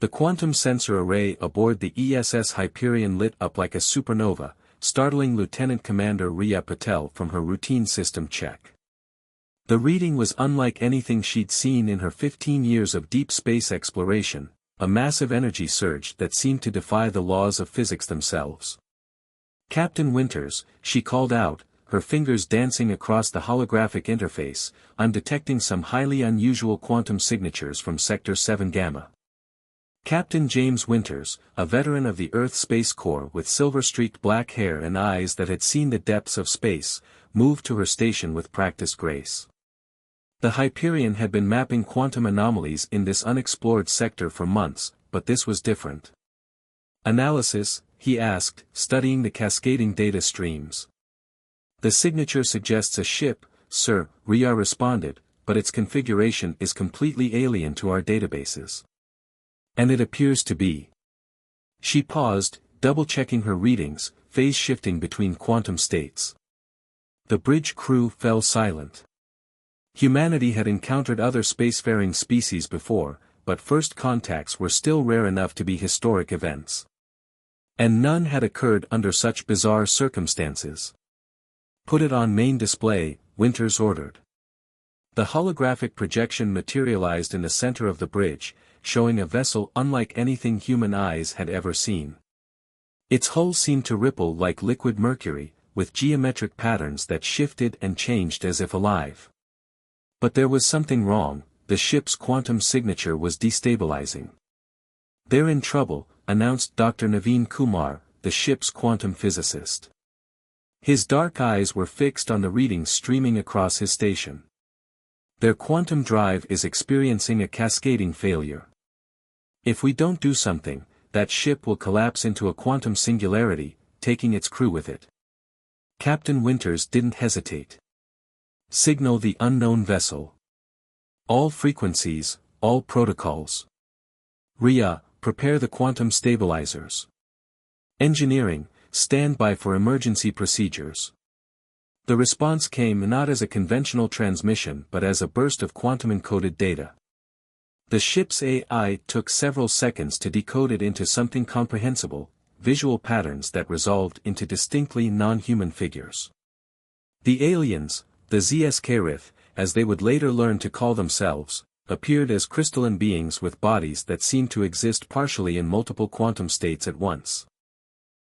The quantum sensor array aboard the ESS Hyperion lit up like a supernova, startling Lieutenant Commander Riya Patel from her routine system check. The reading was unlike anything she'd seen in her 15 years of deep space exploration, a massive energy surge that seemed to defy the laws of physics themselves. "Captain Winters," she called out, her fingers dancing across the holographic interface, "I'm detecting some highly unusual quantum signatures from Sector 7 Gamma." Captain James Winters, a veteran of the Earth Space Corps with silver-streaked black hair and eyes that had seen the depths of space, moved to her station with practiced grace. The Hyperion had been mapping quantum anomalies in this unexplored sector for months, but this was different. "Analysis?" he asked, studying the cascading data streams. "The signature suggests a ship, sir," Riya responded, "but its configuration is completely alien to our databases." "And it appears to be." She paused, double-checking her readings, phase-shifting between quantum states. The bridge crew fell silent. Humanity had encountered other spacefaring species before, but first contacts were still rare enough to be historic events. And none had occurred under such bizarre circumstances. "Put it on main display," Winters ordered. The holographic projection materialized in the center of the bridge, showing a vessel unlike anything human eyes had ever seen. Its hull seemed to ripple like liquid mercury, with geometric patterns that shifted and changed as if alive. But there was something wrong, the ship's quantum signature was destabilizing. "They're in trouble," announced Dr. Naveen Kumar, the ship's quantum physicist. His dark eyes were fixed on the readings streaming across his station. "Their quantum drive is experiencing a cascading failure. If we don't do something, that ship will collapse into a quantum singularity, taking its crew with it." Captain Winters didn't hesitate. "Signal the unknown vessel. All frequencies, all protocols. Riya, prepare the quantum stabilizers. Engineering, stand by for emergency procedures." The response came not as a conventional transmission but as a burst of quantum-encoded data. The ship's AI took several seconds to decode it into something comprehensible, visual patterns that resolved into distinctly non-human figures. The aliens, the ZSK-RIF, as they would later learn to call themselves, appeared as crystalline beings with bodies that seemed to exist partially in multiple quantum states at once.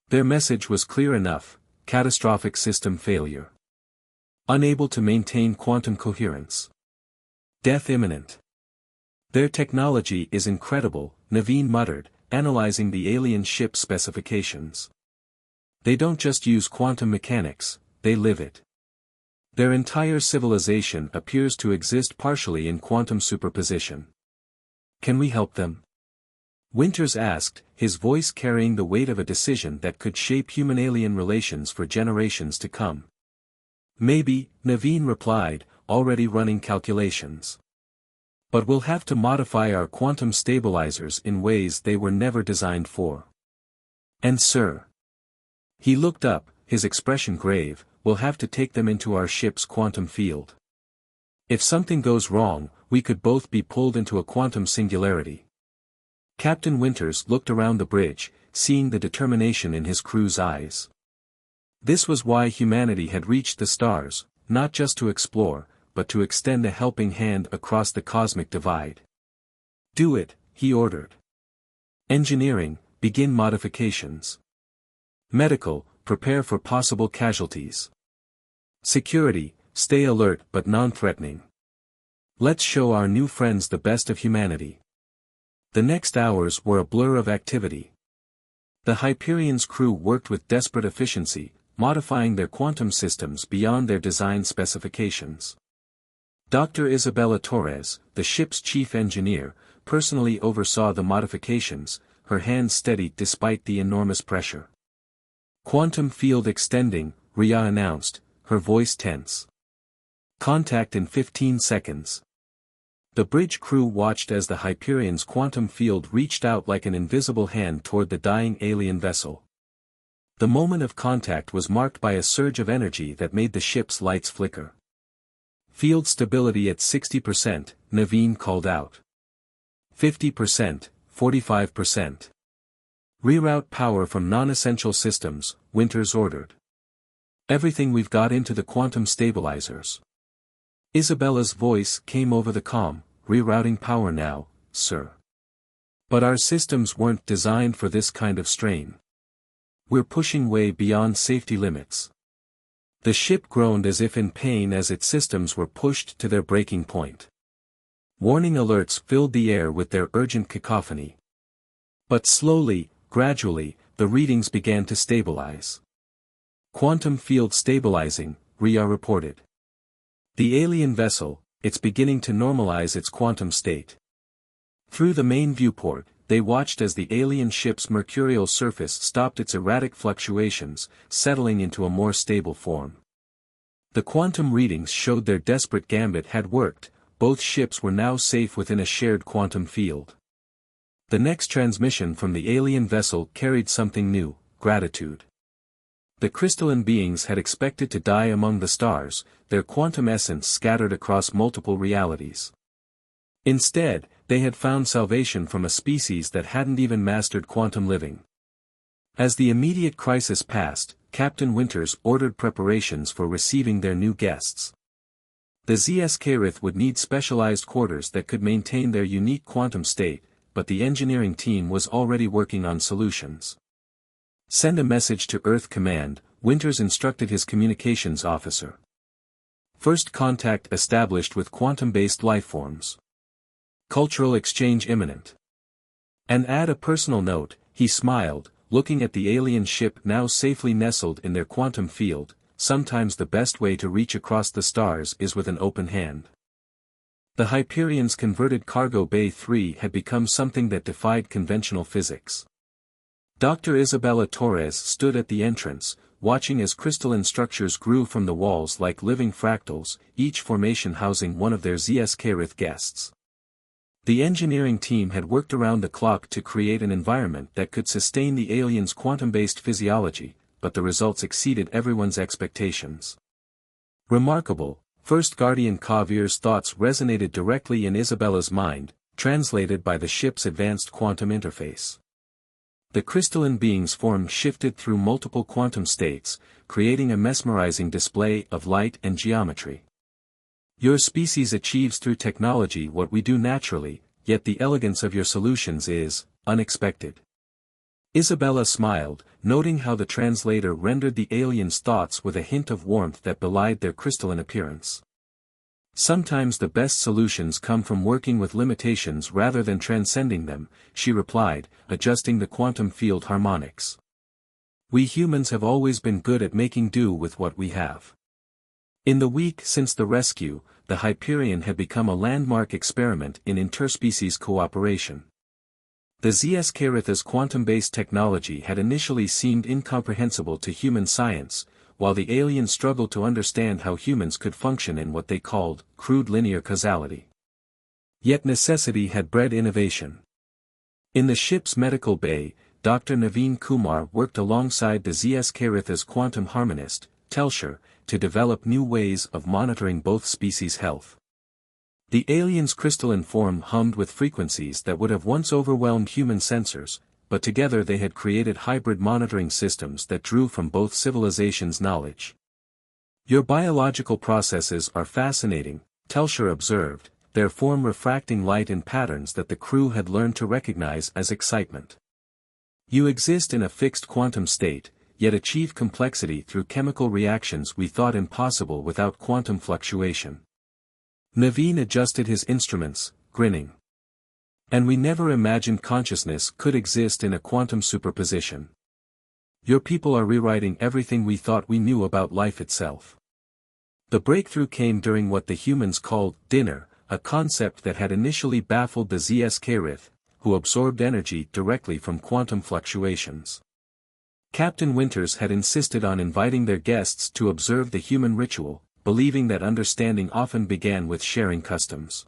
Their message was clear enough: catastrophic system failure. Unable to maintain quantum coherence. Death imminent. "Their technology is incredible," Naveen muttered, analyzing the alien ship specifications. "They don't just use quantum mechanics, they live it. Their entire civilization appears to exist partially in quantum superposition. Can we help them?" Winters asked, his voice carrying the weight of a decision that could shape human-alien relations for generations to come. "Maybe," Naveen replied, already running calculations. "But we'll have to modify our quantum stabilizers in ways they were never designed for. And sir." He looked up, his expression grave, "we'll have to take them into our ship's quantum field. If something goes wrong, we could both be pulled into a quantum singularity." Captain Winters looked around the bridge, seeing the determination in his crew's eyes. This was why humanity had reached the stars, not just to explore, but to extend a helping hand across the cosmic divide. "Do it," he ordered. "Engineering, begin modifications. Medical, prepare for possible casualties. Security, stay alert but non-threatening. Let's show our new friends the best of humanity." The next hours were a blur of activity. The Hyperion's crew worked with desperate efficiency, modifying their quantum systems beyond their design specifications. Dr. Isabella Torres, the ship's chief engineer, personally oversaw the modifications, her hands steadied despite the enormous pressure. "Quantum field extending," Riya announced, her voice tense. "Contact in 15 seconds." The bridge crew watched as the Hyperion's quantum field reached out like an invisible hand toward the dying alien vessel. The moment of contact was marked by a surge of energy that made the ship's lights flicker. "Field stability at 60%, Naveen called out. 50%, 45%. Reroute power from non-essential systems, Winters ordered. Everything we've got into the quantum stabilizers. Isabella's voice came over the comm, rerouting power now, sir. But our systems weren't designed for this kind of strain. We're pushing way beyond safety limits. The ship groaned as if in pain as its systems were pushed to their breaking point. Warning alerts filled the air with their urgent cacophony. But slowly, gradually, the readings began to stabilize. Quantum field stabilizing, Rhea reported. The alien vessel, it's beginning to normalize its quantum state. Through the main viewport, they watched as the alien ship's mercurial surface stopped its erratic fluctuations, settling into a more stable form. The quantum readings showed their desperate gambit had worked, both ships were now safe within a shared quantum field. The next transmission from the alien vessel carried something new, gratitude. The crystalline beings had expected to die among the stars, their quantum essence scattered across multiple realities. Instead, they had found salvation from a species that hadn't even mastered quantum living. As the immediate crisis passed, Captain Winters ordered preparations for receiving their new guests. The ZSK-Rith would need specialized quarters that could maintain their unique quantum state, but the engineering team was already working on solutions. Send a message to Earth Command, Winters instructed his communications officer. First contact established with quantum-based lifeforms. Cultural exchange imminent. And add a personal note, he smiled, looking at the alien ship now safely nestled in their quantum field. Sometimes the best way to reach across the stars is with an open hand. The Hyperion's converted cargo Bay 3 had become something that defied conventional physics. Dr. Isabella Torres stood at the entrance, watching as crystalline structures grew from the walls like living fractals, each formation housing one of their ZSK-Rith guests. The engineering team had worked around the clock to create an environment that could sustain the aliens' quantum-based physiology, but the results exceeded everyone's expectations. Remarkable, First Guardian Kavir's thoughts resonated directly in Isabella's mind, translated by the ship's advanced quantum interface. The crystalline being's form shifted through multiple quantum states, creating a mesmerizing display of light and geometry. Your species achieves through technology what we do naturally, yet the elegance of your solutions is unexpected. Isabella smiled, noting how the translator rendered the aliens' thoughts with a hint of warmth that belied their crystalline appearance. Sometimes the best solutions come from working with limitations rather than transcending them, she replied, adjusting the quantum field harmonics. We humans have always been good at making do with what we have. In the week since the rescue, the Hyperion had become a landmark experiment in interspecies cooperation. The ZSK-Rith's quantum-based technology had initially seemed incomprehensible to human science, while the aliens struggled to understand how humans could function in what they called crude linear causality. Yet necessity had bred innovation. In the ship's medical bay, Dr. Naveen Kumar worked alongside the ZSK-Rith's quantum harmonist, Telshar, to develop new ways of monitoring both species' health. The aliens' crystalline form hummed with frequencies that would have once overwhelmed human sensors, but together they had created hybrid monitoring systems that drew from both civilizations' knowledge. Your biological processes are fascinating, Telshar observed, their form refracting light in patterns that the crew had learned to recognize as excitement. You exist in a fixed quantum state, yet achieve complexity through chemical reactions we thought impossible without quantum fluctuation. Naveen adjusted his instruments, grinning. And we never imagined consciousness could exist in a quantum superposition. Your people are rewriting everything we thought we knew about life itself. The breakthrough came during what the humans called dinner, a concept that had initially baffled the ZSK-Rith, who absorbed energy directly from quantum fluctuations. Captain Winters had insisted on inviting their guests to observe the human ritual, believing that understanding often began with sharing customs.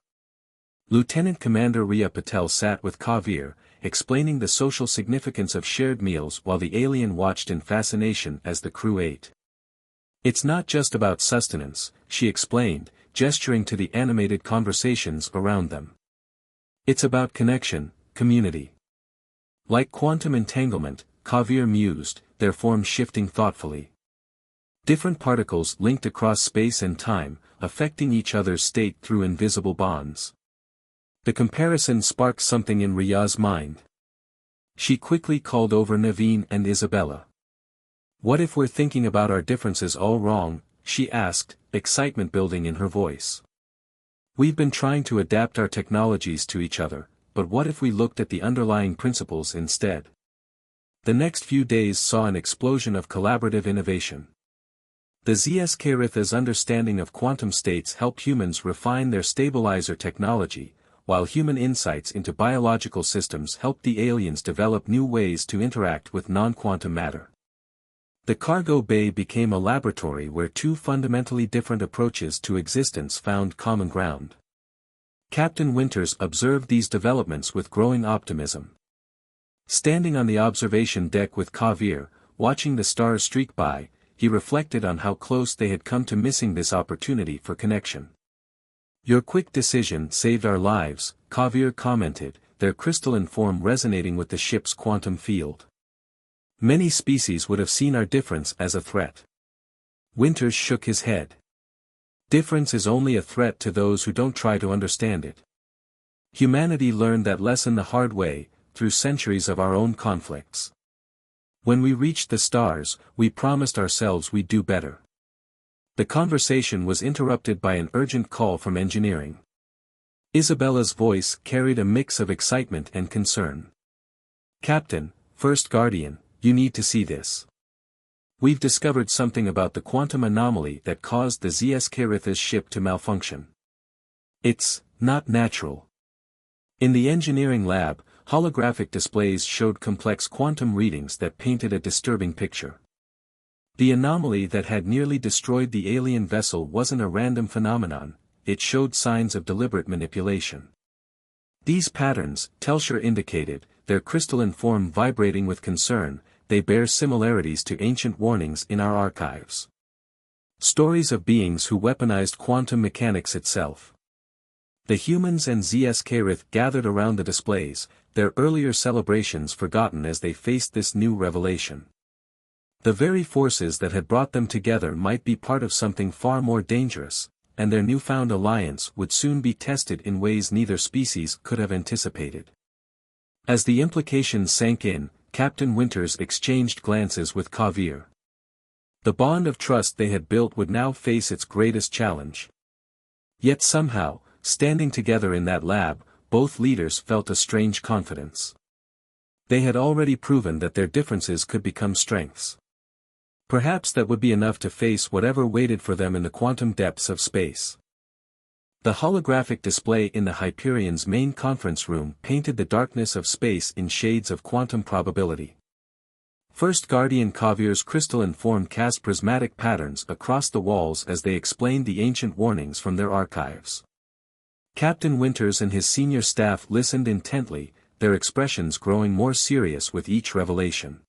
Lieutenant Commander Rhea Patel sat with Kavir, explaining the social significance of shared meals while the alien watched in fascination as the crew ate. It's not just about sustenance, she explained, gesturing to the animated conversations around them. It's about connection, community. Like quantum entanglement, Kavir mused, their forms shifting thoughtfully. Different particles linked across space and time, affecting each other's state through invisible bonds. The comparison sparked something in Ria's mind. She quickly called over Naveen and Isabella. "What if we're thinking about our differences all wrong?" she asked, excitement building in her voice. "We've been trying to adapt our technologies to each other, but what if we looked at the underlying principles instead?" The next few days saw an explosion of collaborative innovation. The ZSK-Ritha's understanding of quantum states helped humans refine their stabilizer technology, while human insights into biological systems helped the aliens develop new ways to interact with non-quantum matter. The cargo bay became a laboratory where two fundamentally different approaches to existence found common ground. Captain Winters observed these developments with growing optimism. Standing on the observation deck with Kavir, watching the stars streak by, he reflected on how close they had come to missing this opportunity for connection. "Your quick decision saved our lives," Kavir commented, their crystalline form resonating with the ship's quantum field. "Many species would have seen our difference as a threat." Winters shook his head. "Difference is only a threat to those who don't try to understand it. Humanity learned that lesson the hard way, through centuries of our own conflicts. When we reached the stars, we promised ourselves we'd do better." The conversation was interrupted by an urgent call from engineering. Isabella's voice carried a mix of excitement and concern. "Captain, First Guardian, you need to see this. We've discovered something about the quantum anomaly that caused the ZSK-Ritha's ship to malfunction. It's not natural." In the engineering lab, holographic displays showed complex quantum readings that painted a disturbing picture. The anomaly that had nearly destroyed the alien vessel wasn't a random phenomenon, it showed signs of deliberate manipulation. "These patterns," Telsher indicated, their crystalline form vibrating with concern, "they bear similarities to ancient warnings in our archives. Stories of beings who weaponized quantum mechanics itself." The humans and ZSK-Rith gathered around the displays, their earlier celebrations forgotten as they faced this new revelation. The very forces that had brought them together might be part of something far more dangerous, and their newfound alliance would soon be tested in ways neither species could have anticipated. As the implications sank in, Captain Winters exchanged glances with Kavir. The bond of trust they had built would now face its greatest challenge. Yet somehow, standing together in that lab, both leaders felt a strange confidence. They had already proven that their differences could become strengths. Perhaps that would be enough to face whatever waited for them in the quantum depths of space. The holographic display in the Hyperion's main conference room painted the darkness of space in shades of quantum probability. First Guardian Kavir's crystalline form cast prismatic patterns across the walls as they explained the ancient warnings from their archives. Captain Winters and his senior staff listened intently, their expressions growing more serious with each revelation.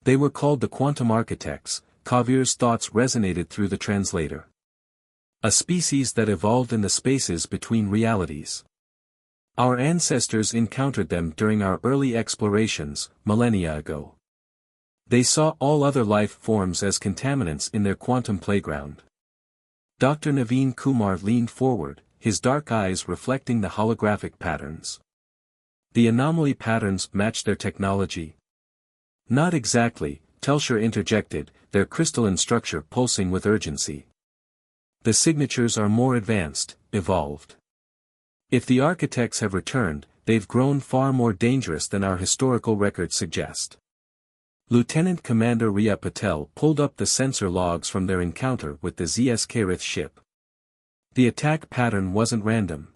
They were called the quantum architects. Kavir's thoughts resonated through the translator. A species that evolved in the spaces between realities. Our ancestors encountered them during our early explorations, millennia ago. They saw all other life forms as contaminants in their quantum playground. Dr. Naveen Kumar leaned forward, his dark eyes reflecting the holographic patterns. The anomaly patterns matched their technology. Not exactly, Telsher interjected, their crystalline structure pulsing with urgency. The signatures are more advanced, evolved. If the architects have returned, they've grown far more dangerous than our historical records suggest. Lieutenant Commander Riya Patel pulled up the sensor logs from their encounter with the ZSK-Rith ship. The attack pattern wasn't random.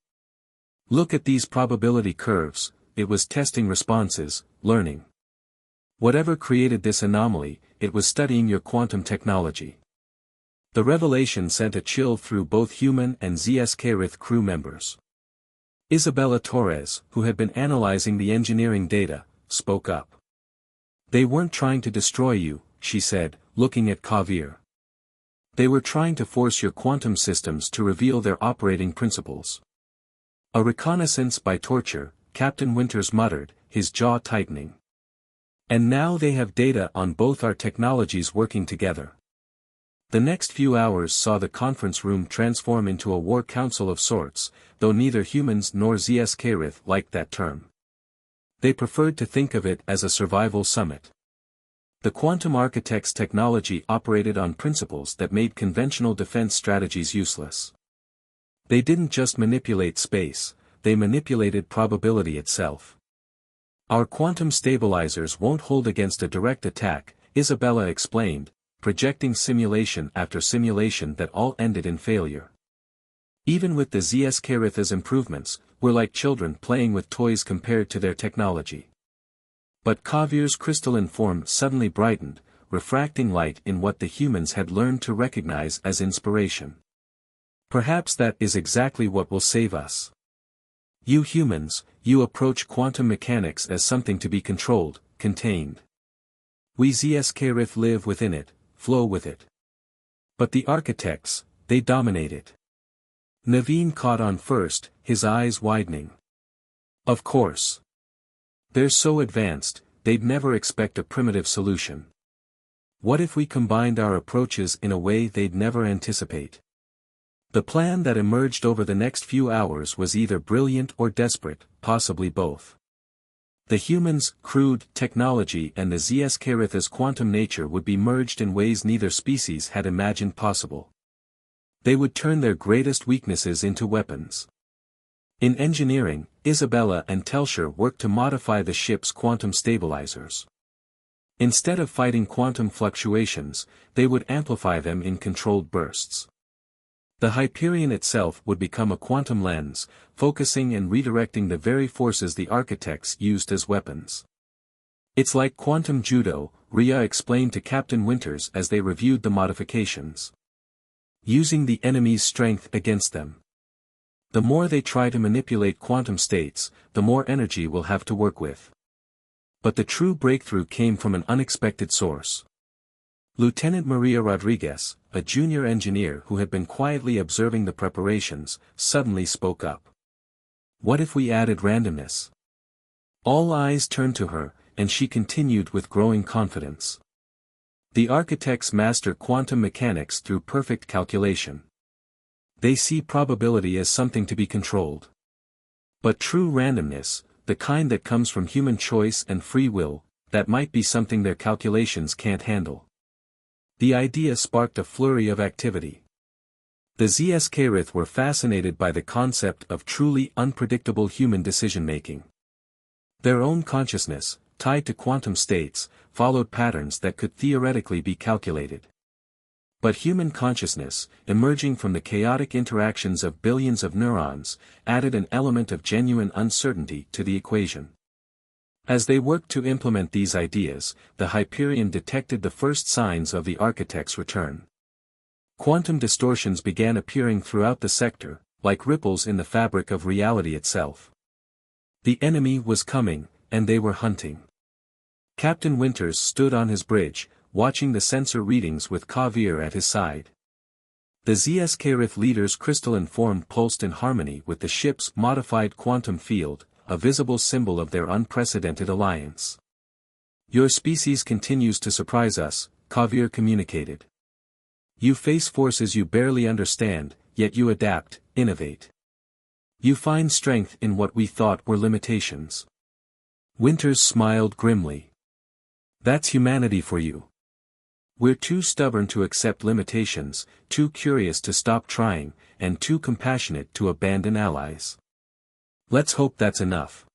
Look at these probability curves, it was testing responses, learning. Whatever created this anomaly, it was studying your quantum technology. The revelation sent a chill through both human and ZSK-Rith crew members. Isabella Torres, who had been analyzing the engineering data, spoke up. "They weren't trying to destroy you," she said, looking at Kavir. "They were trying to force your quantum systems to reveal their operating principles." "A reconnaissance by torture," Captain Winters muttered, his jaw tightening. And now they have data on both our technologies working together. The next few hours saw the conference room transform into a war council of sorts, though neither humans nor Zscarith liked that term. They preferred to think of it as a survival summit. The quantum architect's technology operated on principles that made conventional defense strategies useless. They didn't just manipulate space, they manipulated probability itself. Our quantum stabilizers won't hold against a direct attack, Isabella explained, projecting simulation after simulation that all ended in failure. Even with the Zscaritha's improvements, we're like children playing with toys compared to their technology. But Kavir's crystalline form suddenly brightened, refracting light in what the humans had learned to recognize as inspiration. Perhaps that is exactly what will save us. You humans, you approach quantum mechanics as something to be controlled, contained. We Zscarith live within it, flow with it. But the architects, they dominate it. Naveen caught on first, his eyes widening. Of course. They're so advanced, they'd never expect a primitive solution. What if we combined our approaches in a way they'd never anticipate? The plan that emerged over the next few hours was either brilliant or desperate, possibly both. The humans' crude technology and the Zscaritha's quantum nature would be merged in ways neither species had imagined possible. They would turn their greatest weaknesses into weapons. In engineering, Isabella and Telsher worked to modify the ship's quantum stabilizers. Instead of fighting quantum fluctuations, they would amplify them in controlled bursts. The Hyperion itself would become a quantum lens, focusing and redirecting the very forces the architects used as weapons. It's like quantum judo, Rhea explained to Captain Winters as they reviewed the modifications. Using the enemy's strength against them. The more they try to manipulate quantum states, the more energy we'll have to work with. But the true breakthrough came from an unexpected source. Lieutenant Maria Rodriguez, a junior engineer who had been quietly observing the preparations, suddenly spoke up. What if we added randomness? All eyes turned to her, and she continued with growing confidence. The architects master quantum mechanics through perfect calculation. They see probability as something to be controlled. But true randomness, the kind that comes from human choice and free will, that might be something their calculations can't handle. The idea sparked a flurry of activity. The Zscarith were fascinated by the concept of truly unpredictable human decision-making. Their own consciousness, tied to quantum states, followed patterns that could theoretically be calculated. But human consciousness, emerging from the chaotic interactions of billions of neurons, added an element of genuine uncertainty to the equation. As they worked to implement these ideas, the Hyperion detected the first signs of the architect's return. Quantum distortions began appearing throughout the sector, like ripples in the fabric of reality itself. The enemy was coming, and they were hunting. Captain Winters stood on his bridge, watching the sensor readings with Kavir at his side. The Zscarith leader's crystalline form pulsed in harmony with the ship's modified quantum field, a visible symbol of their unprecedented alliance. Your species continues to surprise us, Kavir communicated. You face forces you barely understand, yet you adapt, innovate. You find strength in what we thought were limitations. Winters smiled grimly. That's humanity for you. We're too stubborn to accept limitations, too curious to stop trying, and too compassionate to abandon allies. Let's hope that's enough.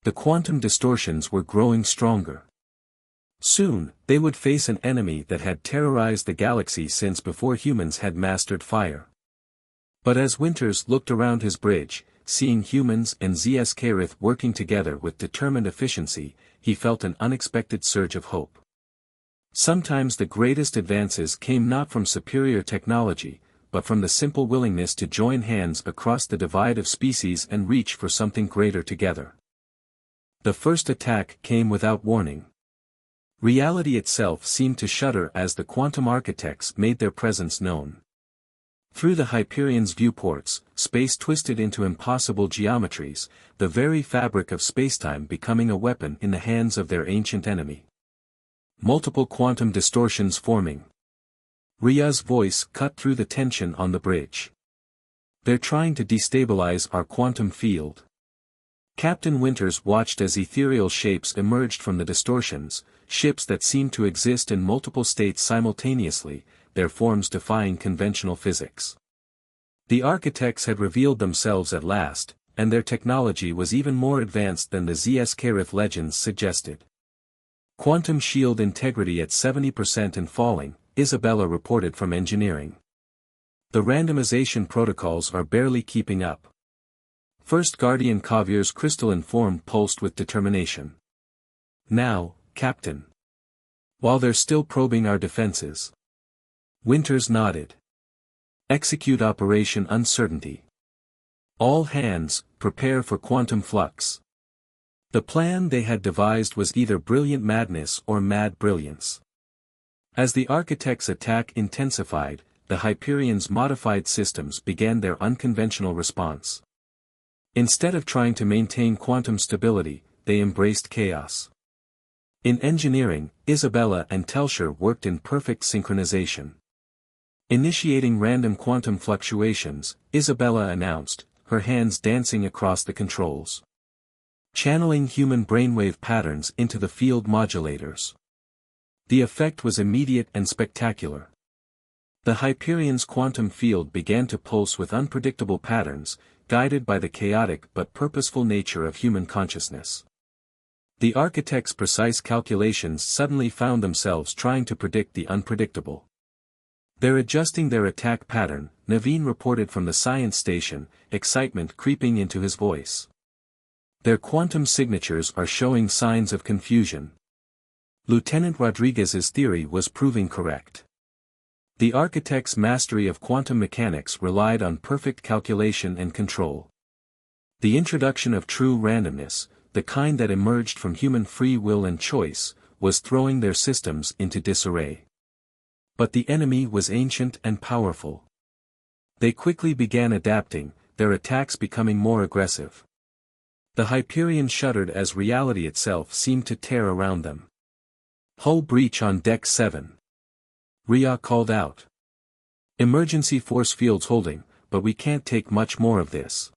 The quantum distortions were growing stronger. Soon, they would face an enemy that had terrorized the galaxy since before humans had mastered fire. But as Winters looked around his bridge, seeing humans and Zscarith working together with determined efficiency, he felt an unexpected surge of hope. Sometimes the greatest advances came not from superior technology, but from the simple willingness to join hands across the divide of species and reach for something greater together. The first attack came without warning. Reality itself seemed to shudder as the quantum architects made their presence known. Through the Hyperion's viewports, space twisted into impossible geometries, the very fabric of spacetime becoming a weapon in the hands of their ancient enemy. Multiple quantum distortions forming. Ria's voice cut through the tension on the bridge. They're trying to destabilize our quantum field. Captain Winters watched as ethereal shapes emerged from the distortions, ships that seemed to exist in multiple states simultaneously, their forms defying conventional physics. The architects had revealed themselves at last, and their technology was even more advanced than the Zscarith legends suggested. Quantum shield integrity at 70% and falling, Isabella reported from engineering. The randomization protocols are barely keeping up. First Guardian Kavier's crystalline form pulsed with determination. Now, Captain. While they're still probing our defenses. Winters nodded. Execute Operation Uncertainty. All hands, prepare for quantum flux. The plan they had devised was either brilliant madness or mad brilliance. As the architects' attack intensified, the Hyperion's modified systems began their unconventional response. Instead of trying to maintain quantum stability, they embraced chaos. In engineering, Isabella and Telsher worked in perfect synchronization. Initiating random quantum fluctuations, Isabella announced, her hands dancing across the controls. Channeling human brainwave patterns into the field modulators. The effect was immediate and spectacular. The Hyperion's quantum field began to pulse with unpredictable patterns, guided by the chaotic but purposeful nature of human consciousness. The architects' precise calculations suddenly found themselves trying to predict the unpredictable. They're adjusting their attack pattern, Naveen reported from the science station, excitement creeping into his voice. Their quantum signatures are showing signs of confusion. Lieutenant Rodriguez's theory was proving correct. The architect's mastery of quantum mechanics relied on perfect calculation and control. The introduction of true randomness, the kind that emerged from human free will and choice, was throwing their systems into disarray. But the enemy was ancient and powerful. They quickly began adapting, their attacks becoming more aggressive. The Hyperion shuddered as reality itself seemed to tear around them. Hull breach on Deck 7. Ria called out. Emergency force fields holding, but we can't take much more of this.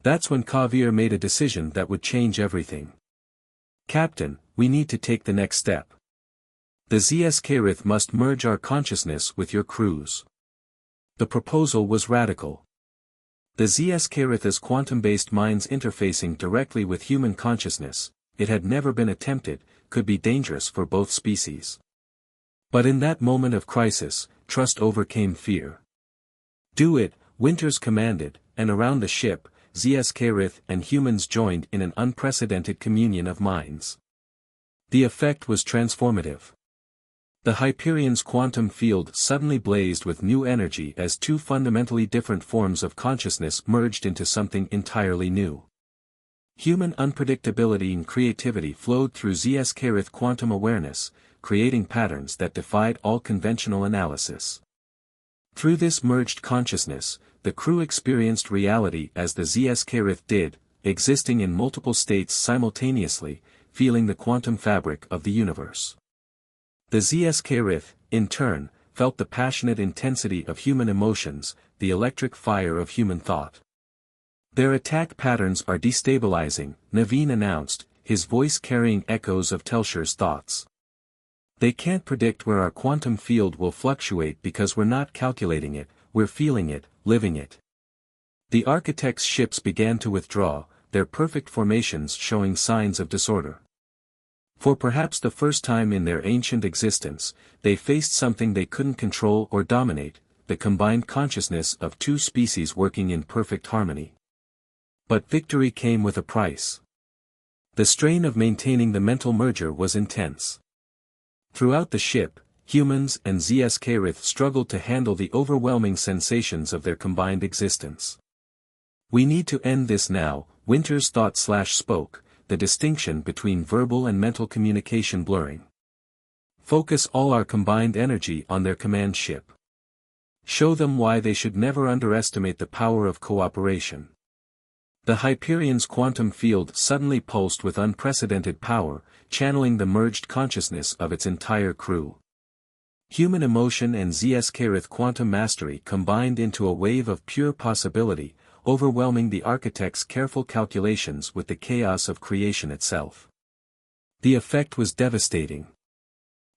That's when Kavier made a decision that would change everything. Captain, we need to take the next step. The Zscarith must merge our consciousness with your crews. The proposal was radical. The Zscarith's quantum-based minds interfacing directly with human consciousness, it had never been attempted, could be dangerous for both species. But in that moment of crisis, trust overcame fear. Do it, Winters commanded, and around the ship, Zscarith and humans joined in an unprecedented communion of minds. The effect was transformative. The Hyperion's quantum field suddenly blazed with new energy as two fundamentally different forms of consciousness merged into something entirely new. Human unpredictability and creativity flowed through Zscarith quantum awareness, creating patterns that defied all conventional analysis. Through this merged consciousness, the crew experienced reality as the Zscarith did, existing in multiple states simultaneously, feeling the quantum fabric of the universe. The Zscarith, in turn, felt the passionate intensity of human emotions, the electric fire of human thought. Their attack patterns are destabilizing, Naveen announced, his voice carrying echoes of Telsher's thoughts. They can't predict where our quantum field will fluctuate because we're not calculating it, we're feeling it, living it. The architects' ships began to withdraw, their perfect formations showing signs of disorder. For perhaps the first time in their ancient existence, they faced something they couldn't control or dominate, the combined consciousness of two species working in perfect harmony. But victory came with a price. The strain of maintaining the mental merger was intense. Throughout the ship, humans and Zscarith struggled to handle the overwhelming sensations of their combined existence. We need to end this now, Winters thought/spoke, the distinction between verbal and mental communication blurring. Focus all our combined energy on their command ship. Show them why they should never underestimate the power of cooperation. The Hyperion's quantum field suddenly pulsed with unprecedented power, channeling the merged consciousness of its entire crew. Human emotion and Zscarith quantum mastery combined into a wave of pure possibility, overwhelming the architect's careful calculations with the chaos of creation itself. The effect was devastating.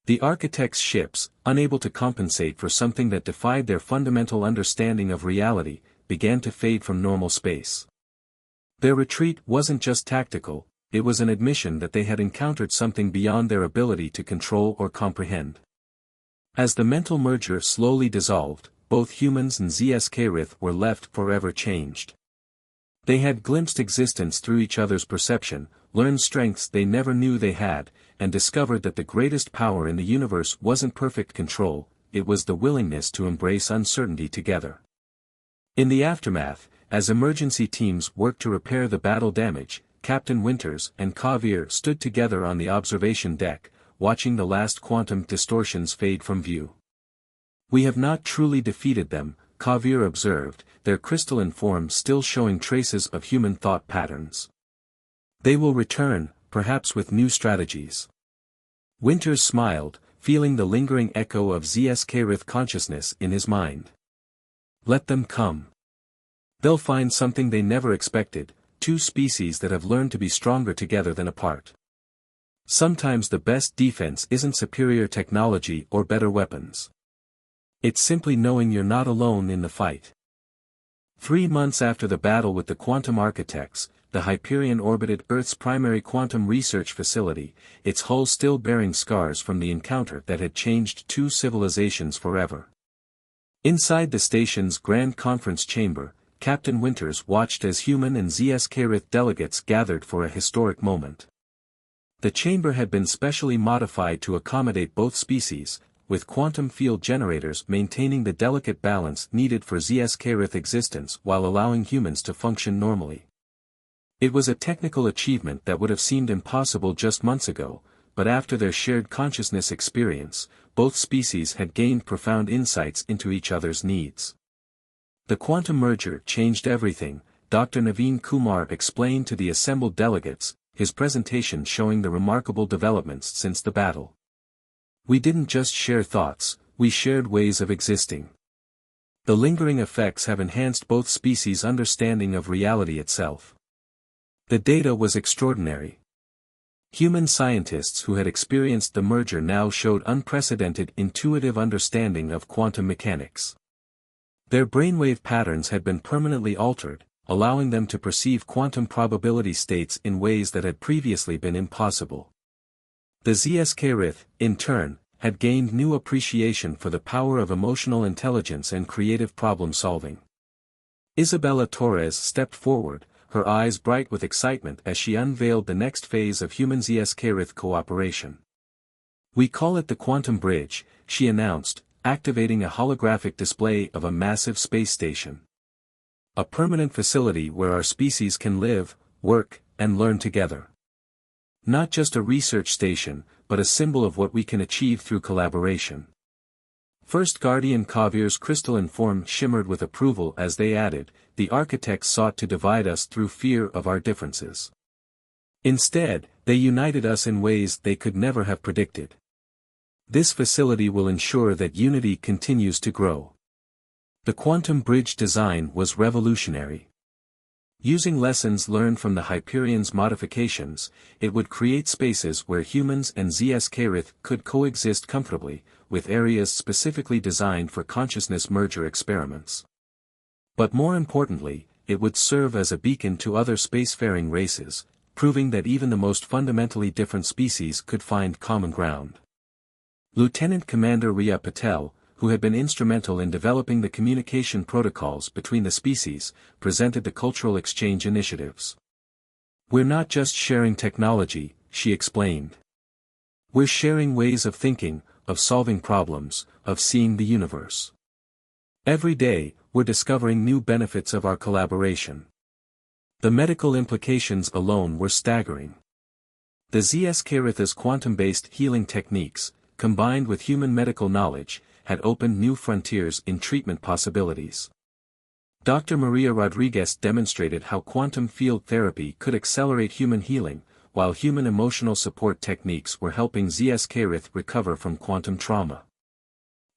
The architect's ships, unable to compensate for something that defied their fundamental understanding of reality, began to fade from normal space. Their retreat wasn't just tactical, it was an admission that they had encountered something beyond their ability to control or comprehend. As the mental merger slowly dissolved, both humans and Zscarith were left forever changed. They had glimpsed existence through each other's perception, learned strengths they never knew they had, and discovered that the greatest power in the universe wasn't perfect control, it was the willingness to embrace uncertainty together. In the aftermath, as emergency teams worked to repair the battle damage, Captain Winters and Kavir stood together on the observation deck, watching the last quantum distortions fade from view. "We have not truly defeated them," Kavir observed, their crystalline form still showing traces of human thought patterns. "They will return, perhaps with new strategies." Winters smiled, feeling the lingering echo of Zscarith consciousness in his mind. "Let them come. They'll find something they never expected, two species that have learned to be stronger together than apart. Sometimes the best defense isn't superior technology or better weapons. It's simply knowing you're not alone in the fight." 3 months after the battle with the quantum architects, the Hyperion orbited Earth's primary quantum research facility, its hull still bearing scars from the encounter that had changed two civilizations forever. Inside the station's grand conference chamber, Captain Winters watched as human and Zscarith delegates gathered for a historic moment. The chamber had been specially modified to accommodate both species, with quantum field generators maintaining the delicate balance needed for Zscarith existence while allowing humans to function normally. It was a technical achievement that would have seemed impossible just months ago, but after their shared consciousness experience, both species had gained profound insights into each other's needs. The quantum merger changed everything, Dr. Naveen Kumar explained to the assembled delegates, his presentation showing the remarkable developments since the battle. "We didn't just share thoughts, we shared ways of existing. The lingering effects have enhanced both species' understanding of reality itself." The data was extraordinary. Human scientists who had experienced the merger now showed unprecedented intuitive understanding of quantum mechanics. Their brainwave patterns had been permanently altered, allowing them to perceive quantum probability states in ways that had previously been impossible. The Zscarith, in turn, had gained new appreciation for the power of emotional intelligence and creative problem-solving. Isabella Torres stepped forward, her eyes bright with excitement as she unveiled the next phase of human Zscarith cooperation. "We call it the Quantum Bridge," she announced, activating a holographic display of a massive space station. "A permanent facility where our species can live, work, and learn together. Not just a research station, but a symbol of what we can achieve through collaboration." First Guardian Kavir's crystalline form shimmered with approval as they added, "The architects sought to divide us through fear of our differences. Instead, they united us in ways they could never have predicted. This facility will ensure that unity continues to grow." The quantum bridge design was revolutionary. Using lessons learned from the Hyperion's modifications, it would create spaces where humans and Zscarith could coexist comfortably, with areas specifically designed for consciousness merger experiments. But more importantly, it would serve as a beacon to other spacefaring races, proving that even the most fundamentally different species could find common ground. Lieutenant Commander Riya Patel, who had been instrumental in developing the communication protocols between the species, presented the cultural exchange initiatives. "We're not just sharing technology," she explained. "We're sharing ways of thinking, of solving problems, of seeing the universe. Every day, we're discovering new benefits of our collaboration." The medical implications alone were staggering. The Zscarith's quantum-based healing techniques, combined with human medical knowledge, had opened new frontiers in treatment possibilities. Dr. Maria Rodriguez demonstrated how quantum field therapy could accelerate human healing, while human emotional support techniques were helping Zscairith recover from quantum trauma.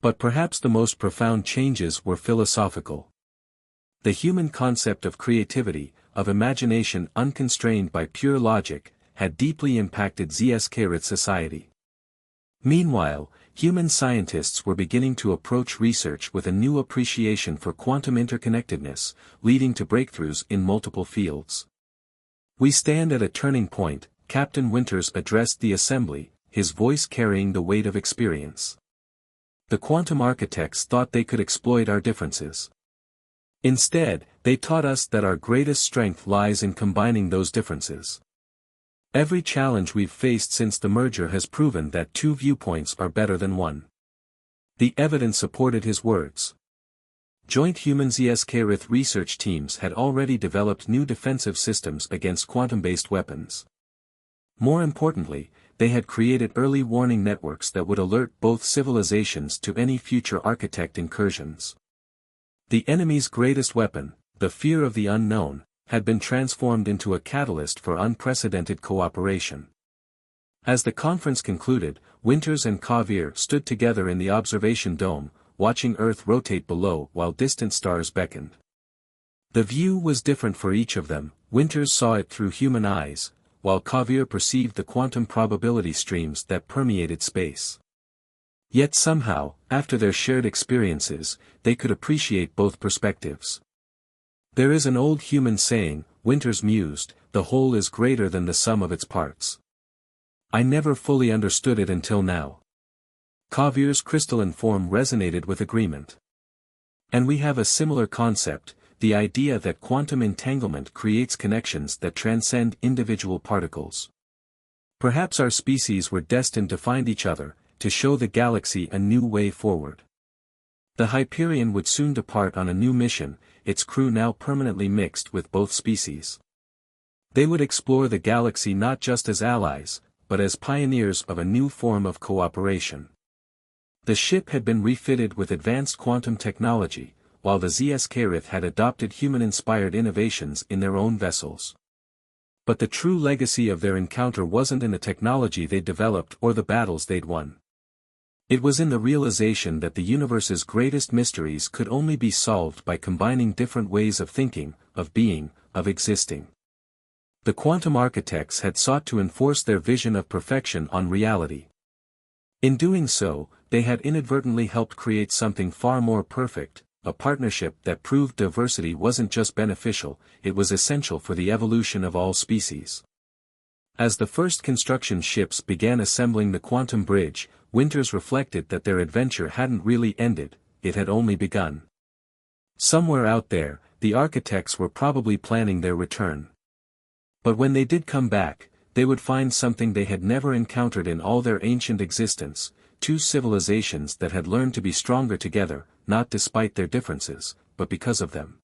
But perhaps the most profound changes were philosophical. The human concept of creativity, of imagination unconstrained by pure logic, had deeply impacted Zscairith society. Meanwhile, human scientists were beginning to approach research with a new appreciation for quantum interconnectedness, leading to breakthroughs in multiple fields. "We stand at a turning point," Captain Winters addressed the assembly, his voice carrying the weight of experience. "The quantum architects thought they could exploit our differences. Instead, they taught us that our greatest strength lies in combining those differences. Every challenge we've faced since the merger has proven that two viewpoints are better than one." The evidence supported his words. Joint human Zscairith research teams had already developed new defensive systems against quantum-based weapons. More importantly, they had created early warning networks that would alert both civilizations to any future architect incursions. The enemy's greatest weapon, the fear of the unknown, had been transformed into a catalyst for unprecedented cooperation. As the conference concluded, Winters and Kavir stood together in the observation dome, watching Earth rotate below while distant stars beckoned. The view was different for each of them. Winters saw it through human eyes, while Kavir perceived the quantum probability streams that permeated space. Yet somehow, after their shared experiences, they could appreciate both perspectives. "There is an old human saying," Winters mused, "the whole is greater than the sum of its parts. I never fully understood it until now." Kavir's crystalline form resonated with agreement. "And we have a similar concept, the idea that quantum entanglement creates connections that transcend individual particles. Perhaps our species were destined to find each other, to show the galaxy a new way forward." The Hyperion would soon depart on a new mission, its crew now permanently mixed with both species. They would explore the galaxy not just as allies, but as pioneers of a new form of cooperation. The ship had been refitted with advanced quantum technology, while the Zscairith had adopted human-inspired innovations in their own vessels. But the true legacy of their encounter wasn't in the technology they'd developed or the battles they'd won. It was in the realization that the universe's greatest mysteries could only be solved by combining different ways of thinking, of being, of existing. The quantum architects had sought to enforce their vision of perfection on reality. In doing so, they had inadvertently helped create something far more perfect, a partnership that proved diversity wasn't just beneficial, it was essential for the evolution of all species. As the first construction ships began assembling the quantum bridge, Winters reflected that their adventure hadn't really ended, it had only begun. Somewhere out there, the architects were probably planning their return. But when they did come back, they would find something they had never encountered in all their ancient existence, two civilizations that had learned to be stronger together, not despite their differences, but because of them.